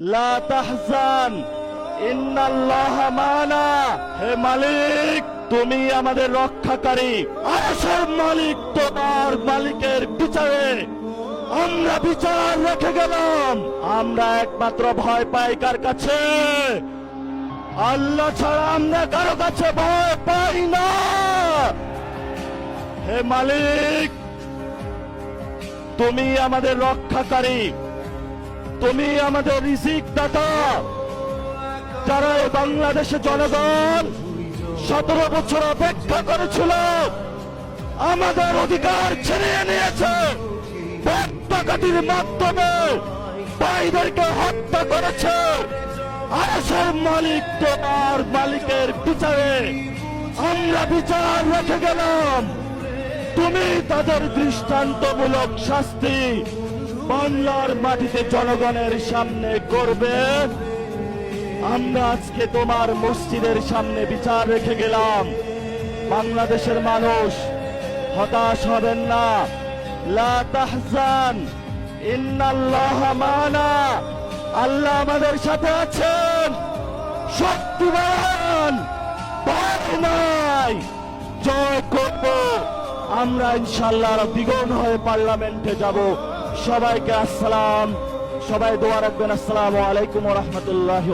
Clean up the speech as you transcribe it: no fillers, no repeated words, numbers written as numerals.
লা তাহজান ইন্নাল্লাহা মানা। হে মালিক, তুমি আমাদের রক্ষাকারী। আরশের মালিক তোমার মালিকের বিচারে আমরা বিচার রেখে গেলাম। আমরা একমাত্র ভয় পাই কার কাছে? আল্লাহ ছাড়া আমরা কারো কাছে ভয় পাই না। হে মালিক, তুমি আমাদের রক্ষাকারী, তুমি আমাদের রিজিক দাতা। যারা এই বাংলাদেশে জনগণ 17 বছর অপেক্ষা করেছিল, আমাদের অধিকার ছিনিয়ে নিয়েছে, ডাকাতির মাধ্যমে ভাইদেরকে হত্যা করেছে। আরশের মালিক তোমার মালিকের বিচারে আমরা বিচার রেখে গেলাম। তুমি তাদের দৃষ্টান্তমূলক শাস্তি বাংলার মাটিতে জনগণের সামনে করবে। আমরা আজকে তোমার মসজিদের সামনে বিচার রেখে গেলাম। বাংলাদেশের মানুষ হতাশ হবেন না। লা তাহজান ইন্নাল্লাহা মানা। আল্লাহ আমাদের সাথে আছেন, শক্তিমান, ভয় নাই, জয় করব আমরা ইনশাআল্লাহ। দ্বিগুণ হয়ে পার্লামেন্টে যাব। সবাইকে আসসালাম, সবাই দোয়া রাখবেন। আসসালামু আলাইকুম ওয়া রাহমাতুল্লাহি।